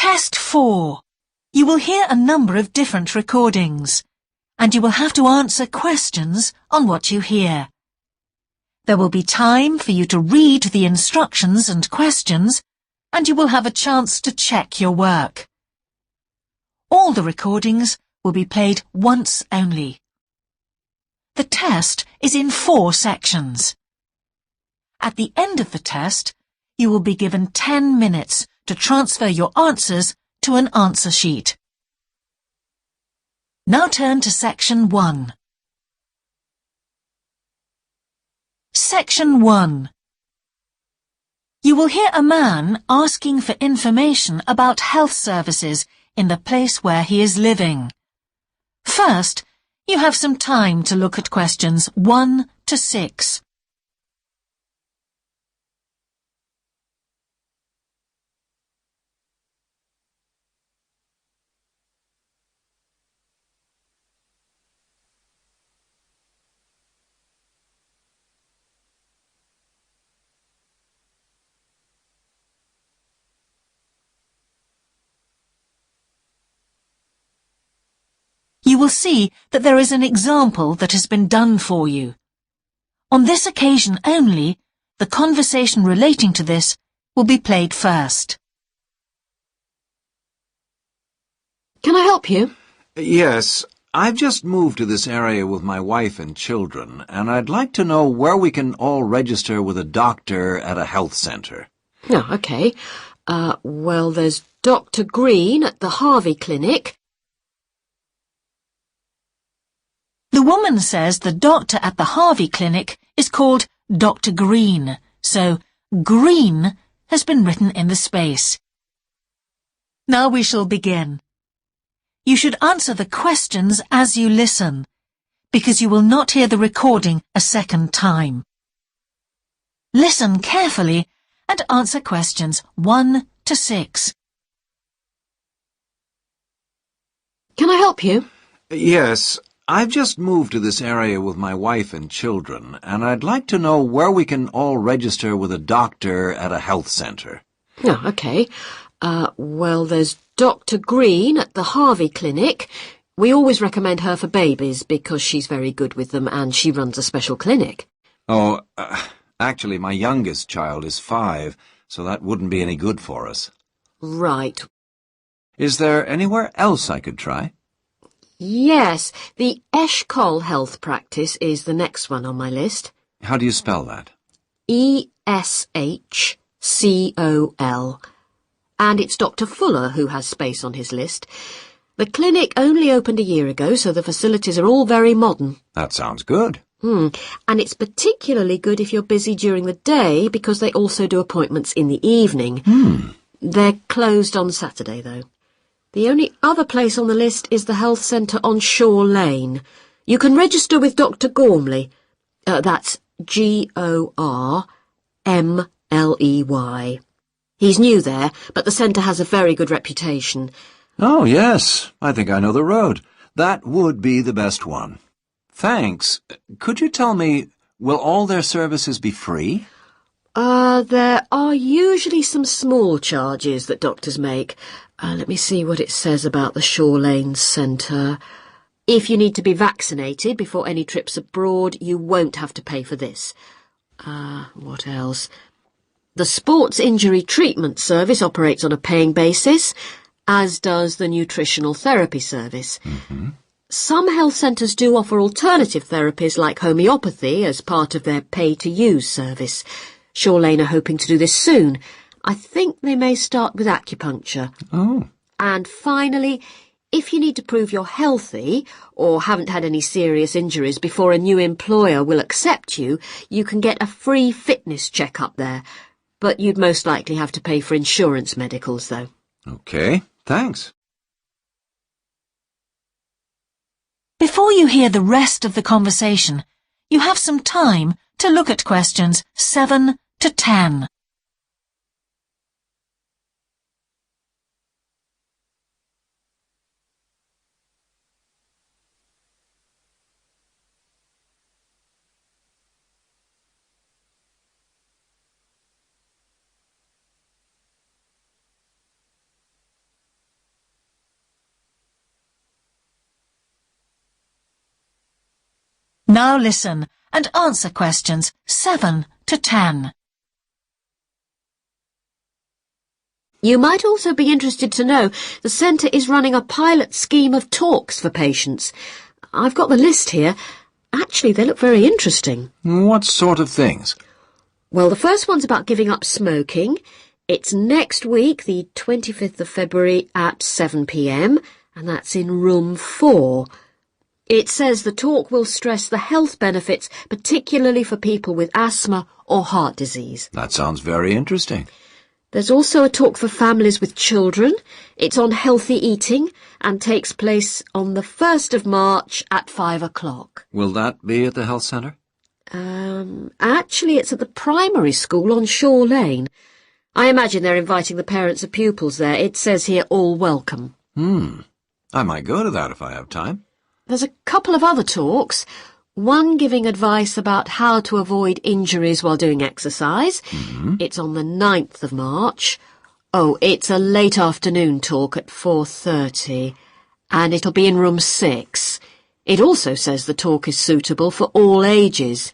Test 4. You will hear a number of different recordings, and you will have to answer questions on what you hear. There will be time for you to read the instructions and questions, and you will have a chance to check your work. All the recordings will be played once only. The test is in 4 sections. At the end of the test, you will be given 10 minutes to transfer your answers to an answer sheet. Now turn to Section 1. Section 1. You will hear a man asking for information about health services in the place where he is living. First, you have some time to look at questions 1 to 6. You will see that there is an example that has been done for you. On this occasion only, the conversation relating to this will be played first. Can I help you? Yes, I've just moved to this area with my wife and children, and I'd like to know where we can all register with a doctor at a health centre. Oh, OK. Well, there's Dr. Green at the Harvey Clinic. The woman says the doctor at the Harvey Clinic is called Dr. Green, so Green has been written in the space. Now we shall begin. You should answer the questions as you listen, because you will not hear the recording a second time. Listen carefully and answer questions 1 to 6. Can I help you? Yes, I've just moved to this area with my wife and children, and I'd like to know where we can all register with a doctor at a health centre. Oh, OK. Well, there's Dr. Green at the Harvey Clinic. We always recommend her for babies because she's very good with them and she runs a special clinic. Oh, actually, my youngest child is 5, so that wouldn't be any good for us. Right. Is there anywhere else I could try? Yes, the Eshcol Health Practice is the next one on my list. How do you spell that? E-S-H-C-O-L. And it's Dr. Fuller who has space on his list. The clinic only opened a year ago, so the facilities are all very modern. That sounds good. And it's particularly good if you're busy during the day because they also do appointments in the evening. They're closed on Saturday, though. The only other place on the list is the health centre on Shore Lane. You can register with Dr. Gormley. That's G-O-R-M-L-E-Y. He's new there, but the centre has a very good reputation. Oh, yes. I think I know the road. That would be the best one. Thanks. Could you tell me, will all their services be free? There are usually some small charges that doctors make. Let me see what it says about the Shore Lane Centre. If you need to be vaccinated before any trips abroad, you won't have to pay for this. What else? The Sports Injury Treatment Service operates on a paying basis, as does the Nutritional Therapy Service. Some health centres do offer alternative therapies like homeopathy as part of their pay-to-use service. Shore Lane are hoping to do this soon. I think they may start with acupuncture. Oh. And finally, if you need to prove you're healthy or haven't had any serious injuries before a new employer will accept you, you can get a free fitness check-up there. But you'd most likely have to pay for insurance medicals, though. Okay, thanks. Before you hear the rest of the conversation, you have some time to look at questions 7 to 10. Now listen and answer questions 7 to 10. You might also be interested to know the centre is running a pilot scheme of talks for patients. I've got the list here. Actually, they look very interesting. What sort of things? Well, the first one's about giving up smoking. It's next week, the 25th of February at 7 p.m, and that's in room 4. It says the talk will stress the health benefits, particularly for people with asthma or heart disease. That sounds very interesting. There's also a talk for families with children. It's on healthy eating and takes place on the 1st of March at 5 o'clock. Will that be at the health centre? Actually, it's at the primary school on Shore Lane. I imagine they're inviting the parents of pupils there. It says here, all welcome. I might go to that if I have time. There's a couple of other talks. One giving advice about how to avoid injuries while doing exercise. It's on the 9th of March. Oh, it's a late afternoon talk at 4:30, and it'll be in room 6. It also says the talk is suitable for all ages.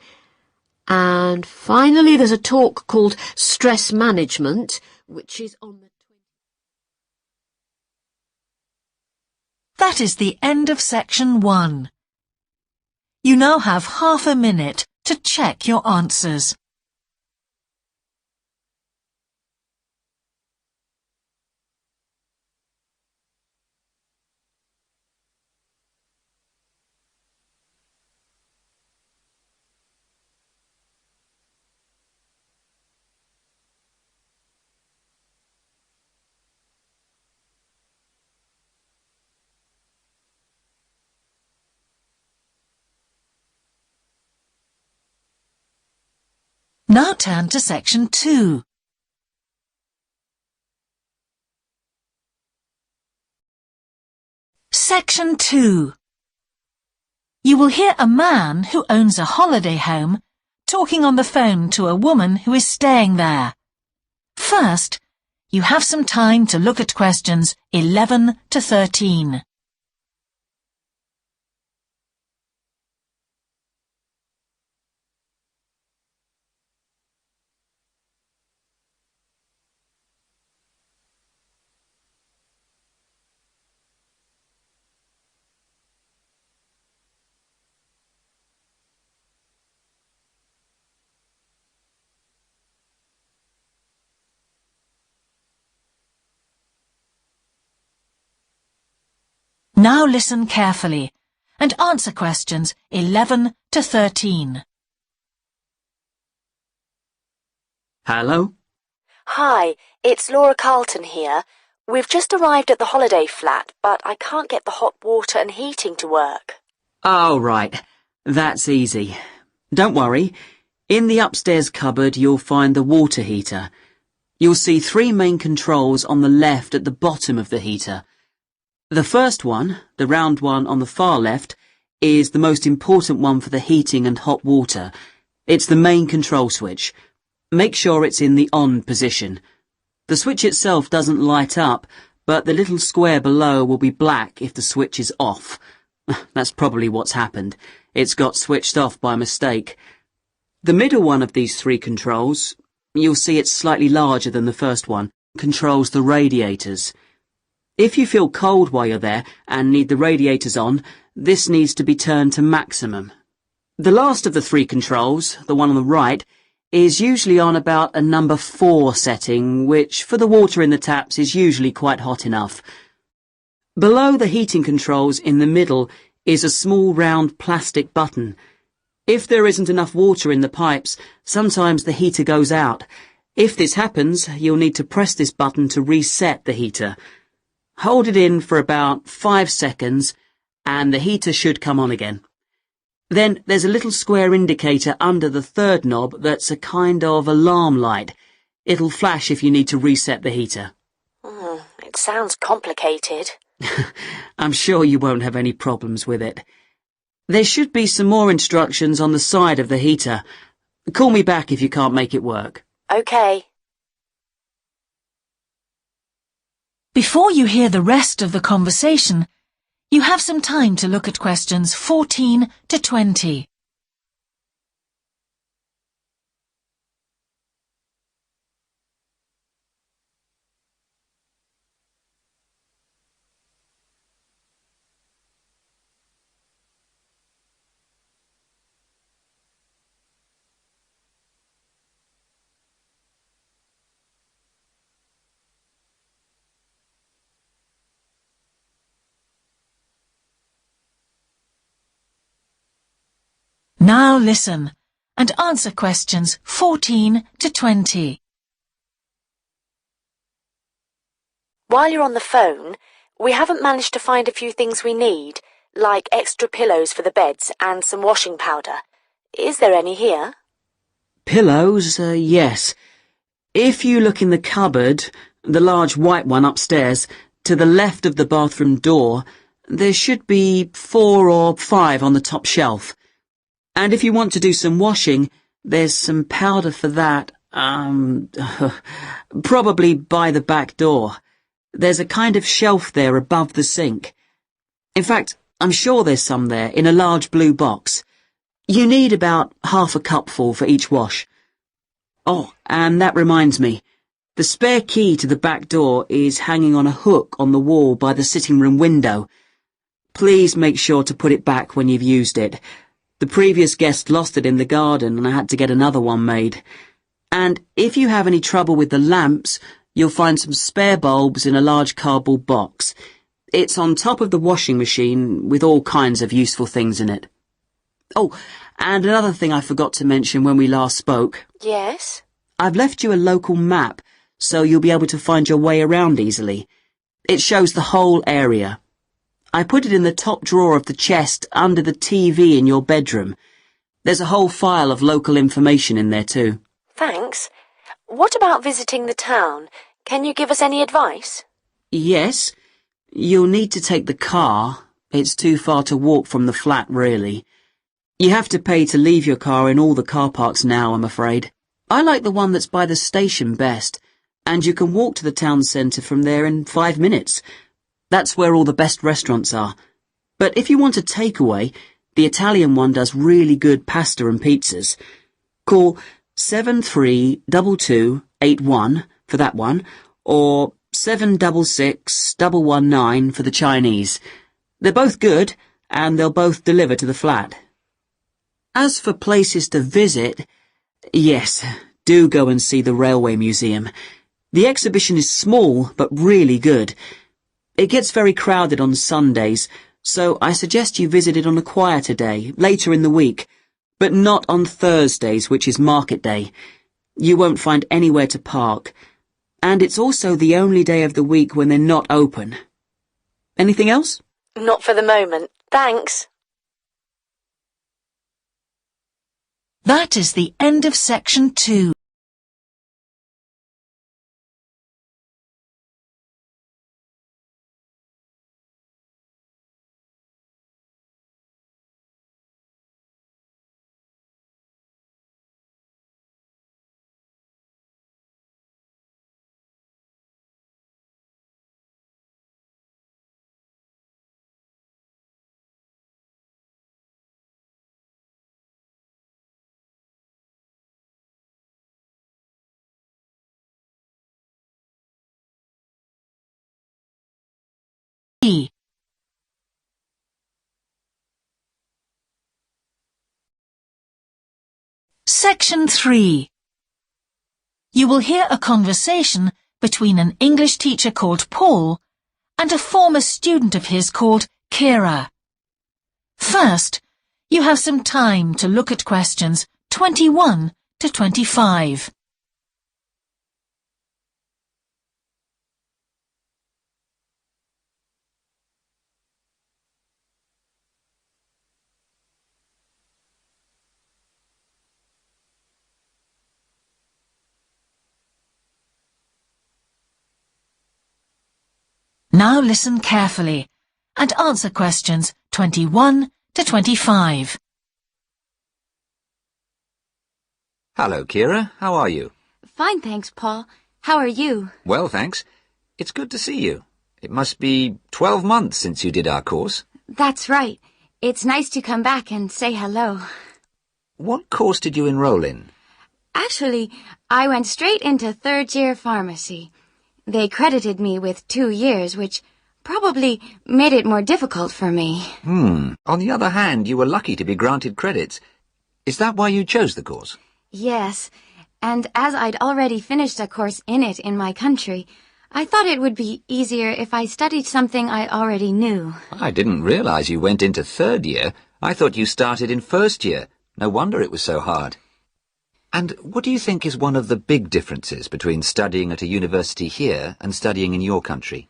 And finally, there's a talk called Stress Management, which is on the... That is the end of section 1. You now have half a minute to check your answers. Now turn to section 2. Section 2. You will hear a man who owns a holiday home talking on the phone to a woman who is staying there. First, you have some time to look at questions 11 to 13. Now listen carefully and answer questions 11 to 13. Hello? Hi, it's Laura Carlton here. We've just arrived at the holiday flat, but I can't get the hot water and heating to work. Oh, right. That's easy. Don't worry. In the upstairs cupboard, you'll find the water heater. You'll see 3 main controls on the left at the bottom of the heater. The first one, the round one on the far left, is the most important one for the heating and hot water. It's the main control switch. Make sure it's in the on position. The switch itself doesn't light up, but the little square below will be black if the switch is off. That's probably what's happened. It's got switched off by mistake. The middle one of these 3 controls, you'll see it's slightly larger than the first one, controls the radiators. If you feel cold while you're there and need the radiators on, this needs to be turned to maximum. The last of the 3 controls, the one on the right, is usually on about a number 4 setting, which for the water in the taps is usually quite hot enough. Below the heating controls in the middle is a small round plastic button. If there isn't enough water in the pipes, sometimes the heater goes out. If this happens, you'll need to press this button to reset the heater. Hold it in for about 5 seconds and the heater should come on again. Then there's a little square indicator under the 3rd knob that's a kind of alarm light. It'll flash if you need to reset the heater. It sounds complicated. I'm sure you won't have any problems with it. There should be some more instructions on the side of the heater. Call me back if you can't make it work. OK. Before you hear the rest of the conversation, you have some time to look at questions 14 to 20. Now listen and answer questions 14 to 20. While you're on the phone, we haven't managed to find a few things we need, like extra pillows for the beds and some washing powder. Is there any here? Pillows, yes. If you look in the cupboard, the large white one upstairs, to the left of the bathroom door, there should be 4 or 5 on the top shelf. And if you want to do some washing, there's some powder for that, probably by the back door. There's a kind of shelf there above the sink. In fact, I'm sure there's some there in a large blue box. You need about half a cupful for each wash. Oh, and that reminds me. The spare key to the back door is hanging on a hook on the wall by the sitting room window. Please make sure to put it back when you've used it. The previous guest lost it in the garden and I had to get another one made. And if you have any trouble with the lamps, you'll find some spare bulbs in a large cardboard box. It's on top of the washing machine with all kinds of useful things in it. Oh, and another thing I forgot to mention when we last spoke. Yes? I've left you a local map, so you'll be able to find your way around easily. It shows the whole area. I put it in the top drawer of the chest under the TV in your bedroom. There's a whole file of local information in there too. Thanks. What about visiting the town? Can you give us any advice? Yes. You'll need to take the car. It's too far to walk from the flat, really. You have to pay to leave your car in all the car parks now, I'm afraid. I like the one that's by the station best, and you can walk to the town centre from there in 5 minutes. That's where all the best restaurants are. But if you want a takeaway, the Italian one does really good pasta and pizzas. Call 732281 for that one, or 766119 for the Chinese. They're both good, and they'll both deliver to the flat. As for places to visit, yes, do go and see the Railway Museum. The exhibition is small, but really good. It gets very crowded on Sundays, so I suggest you visit it on a quieter day, later in the week, but not on Thursdays, which is market day. You won't find anywhere to park, and it's also the only day of the week when they're not open. Anything else? Not for the moment. Thanks. That is the end of section 2. Section 3. You will hear a conversation between an English teacher called Paul and a former student of his called Kira. First, you have some time to look at questions 21 to 25. Now listen carefully and answer questions 21 to 25. Hello, Kira. How are you? Fine, thanks, Paul. How are you? Well, thanks. It's good to see you. It must be 12 months since you did our course. That's right. It's nice to come back and say hello. What course did you enroll in? Actually, I went straight into third-year pharmacy. They credited me with 2 years, which probably made it more difficult for me. On the other hand, you were lucky to be granted credits. Is that why you chose the course? Yes, and as I'd already finished a course in it in my country, I thought it would be easier if I studied something I already knew. I didn't realize you went into third year. I thought you started in first year. No wonder it was so hard. And what do you think is one of the big differences between studying at a university here and studying in your country?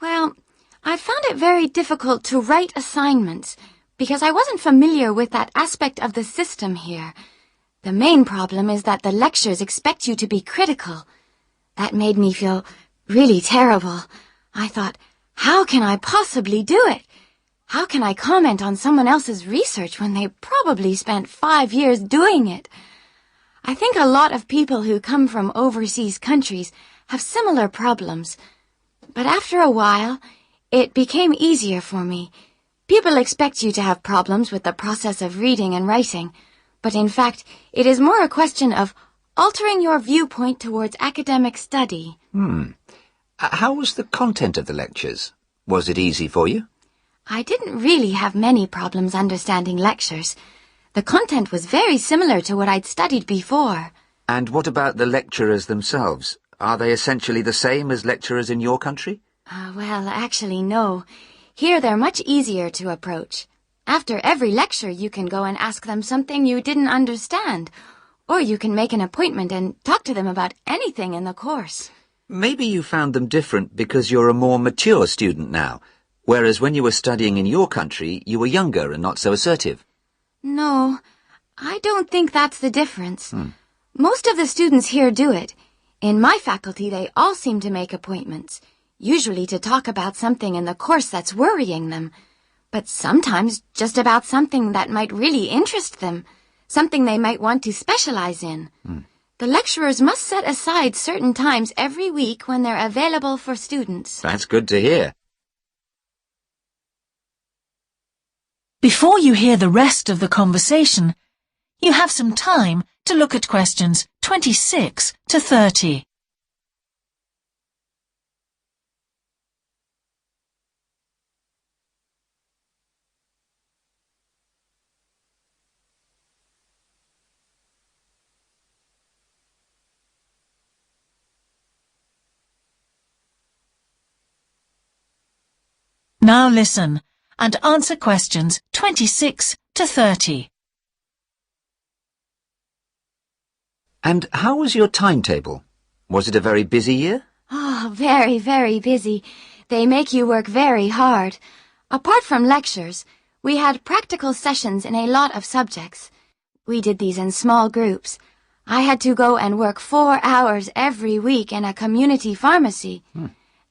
Well, I found it very difficult to write assignments because I wasn't familiar with that aspect of the system here. The main problem is that the lectures expect you to be critical. That made me feel really terrible. I thought, how can I possibly do it? How can I comment on someone else's research when they probably spent 5 years doing it? I think a lot of people who come from overseas countries have similar problems. But after a while, it became easier for me. People expect you to have problems with the process of reading and writing, but in fact, it is more a question of altering your viewpoint towards academic study. How was the content of the lectures? Was it easy for you? I didn't really have many problems understanding lectures. The content was very similar to what I'd studied before. And what about the lecturers themselves? Are they essentially the same as lecturers in your country? Well, actually, no. Here they're much easier to approach. After every lecture, you can go and ask them something you didn't understand, or you can make an appointment and talk to them about anything in the course. Maybe you found them different because you're a more mature student now, whereas when you were studying in your country, you were younger and not so assertive. No, I don't think that's the difference. Most of the students here do it. In my faculty, they all seem to make appointments, usually to talk about something in the course that's worrying them, but sometimes just about something that might really interest them, something they might want to specialize in. The lecturers must set aside certain times every week when they're available for students. That's good to hear. Before you hear the rest of the conversation, you have some time to look at questions 26 to 30. Now listen and answer questions 26 to 30. And how was your timetable? Was it a very busy year? Oh, very, very busy. They make you work very hard. Apart from lectures, we had practical sessions in a lot of subjects. We did these in small groups. I had to go and work 4 hours every week in a community pharmacy.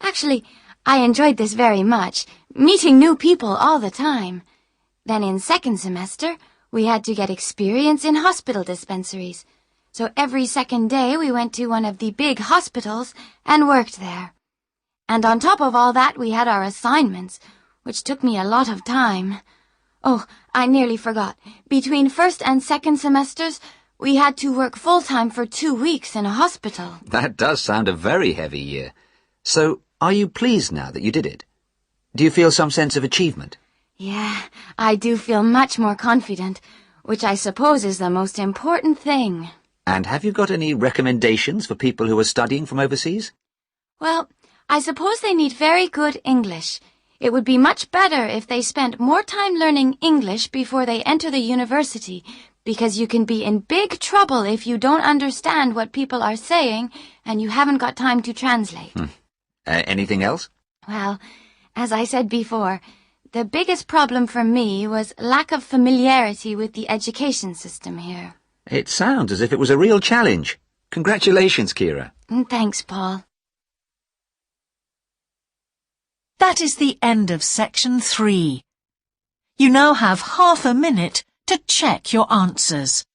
Actually, I enjoyed this very much, meeting new people all the time. Then in second semester, we had to get experience in hospital dispensaries. So every second day we went to one of the big hospitals and worked there. And on top of all that, we had our assignments, which took me a lot of time. Oh, I nearly forgot. Between first and second semesters, we had to work full-time for 2 weeks in a hospital. That does sound a very heavy year. So, are you pleased now that you did it? Do you feel some sense of achievement? Yeah, I do feel much more confident, which I suppose is the most important thing. And have you got any recommendations for people who are studying from overseas? Well, I suppose they need very good English. It would be much better if they spent more time learning English before they enter the university, because you can be in big trouble if you don't understand what people are saying and you haven't got time to translate. Anything else? Well, as I said before, the biggest problem for me was lack of familiarity with the education system here. It sounds as if it was a real challenge. Congratulations, Kira. Thanks, Paul. That is the end of section 3. You now have half a minute to check your answers.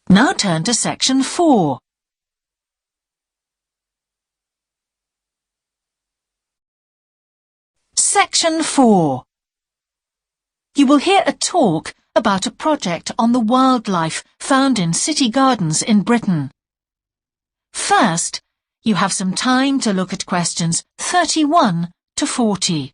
Now turn to section 4. Section 4. You will hear a talk about a project on the wildlife found in city gardens in Britain. First, you have some time to look at questions 31 to 40.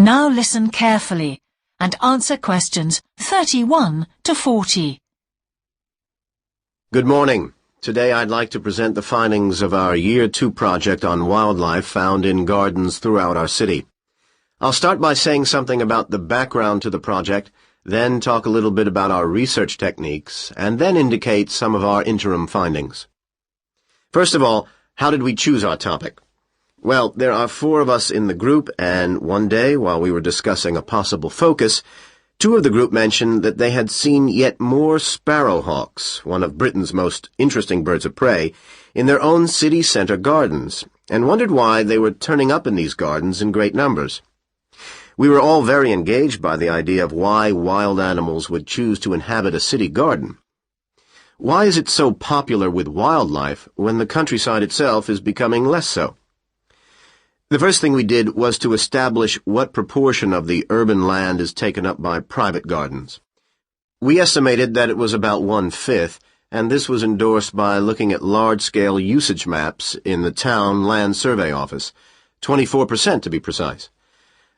Now listen carefully and answer questions 31 to 40. Good morning. Today I'd like to present the findings of our Year 2 project on wildlife found in gardens throughout our city. I'll start by saying something about the background to the project, then talk a little bit about our research techniques, and then indicate some of our interim findings. First of all, how did we choose our topic? Well, there are 4 of us in the group, and one day, while we were discussing a possible focus, 2 of the group mentioned that they had seen yet more sparrowhawks, one of Britain's most interesting birds of prey, in their own city centre gardens, and wondered why they were turning up in these gardens in great numbers. We were all very engaged by the idea of why wild animals would choose to inhabit a city garden. Why is it so popular with wildlife when the countryside itself is becoming less so? The first thing we did was to establish what proportion of the urban land is taken up by private gardens. We estimated that it was about 1/5, and this was endorsed by looking at large-scale usage maps in the town land survey office, 24% to be precise.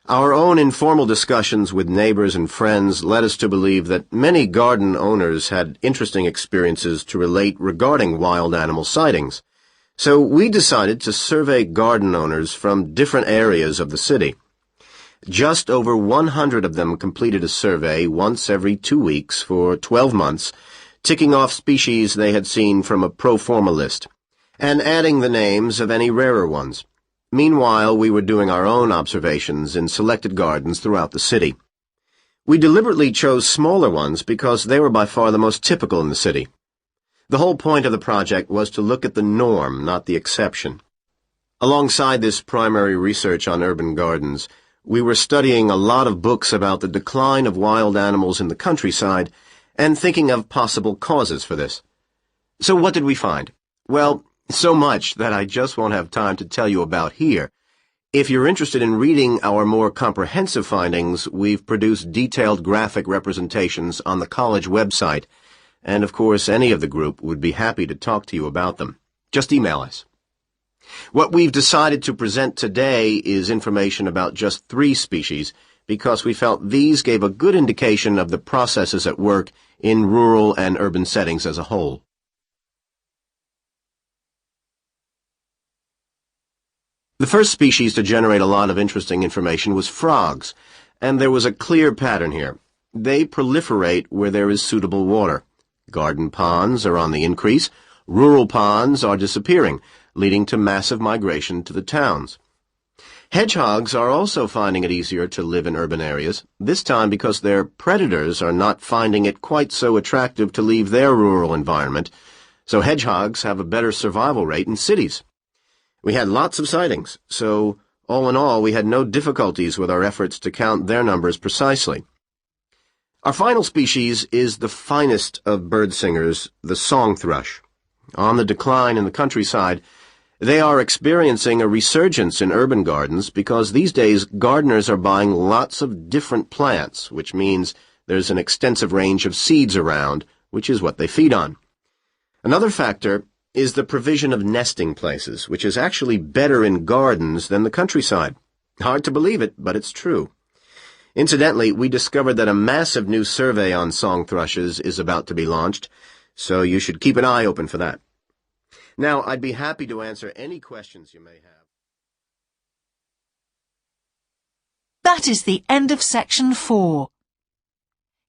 Our own informal discussions with neighbors and friends led us to believe that many garden owners had interesting experiences to relate regarding wild animal sightings. So we decided to survey garden owners from different areas of the city. Just over 100 of them completed a survey once every 2 weeks for 12 months, ticking off species they had seen from a pro forma list, and adding the names of any rarer ones. Meanwhile, we were doing our own observations in selected gardens throughout the city. We deliberately chose smaller ones because they were by far the most typical in the city. The whole point of the project was to look at the norm, not the exception. Alongside this primary research on urban gardens, we were studying a lot of books about the decline of wild animals in the countryside and thinking of possible causes for this. So what did we find? Well, so much that I just won't have time to tell you about here. If you're interested in reading our more comprehensive findings, we've produced detailed graphic representations on the college website, and of course any of the group would be happy to talk to you about them. Just email us. What we've decided to present today is information about just 3 species because we felt these gave a good indication of the processes at work in rural and urban settings as a whole. The first species to generate a lot of interesting information was frogs, and there was a clear pattern here. They proliferate where there is suitable water. Garden ponds are on the increase, rural ponds are disappearing, leading to massive migration to the towns. Hedgehogs are also finding it easier to live in urban areas, this time because their predators are not finding it quite so attractive to leave their rural environment, so hedgehogs have a better survival rate in cities. We had lots of sightings, so all in all we had no difficulties with our efforts to count their numbers precisely. Our final species is the finest of bird singers, the song thrush. On the decline in the countryside, they are experiencing a resurgence in urban gardens because these days gardeners are buying lots of different plants, which means there's an extensive range of seeds around, which is what they feed on. Another factor is the provision of nesting places, which is actually better in gardens than the countryside. Hard to believe it, but it's true. Incidentally, we discovered that a massive new survey on song thrushes is about to be launched, so you should keep an eye open for that. Now, I'd be happy to answer any questions you may have. That is the end of section 4.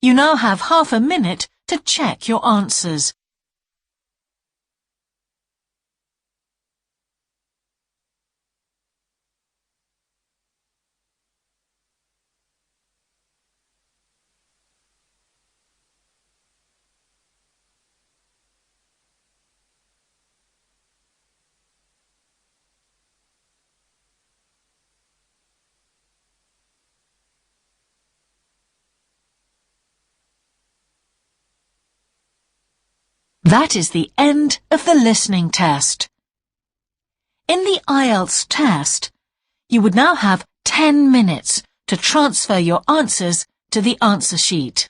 You now have half a minute to check your answers. That is the end of the listening test. In the IELTS test, you would now have 10 minutes to transfer your answers to the answer sheet.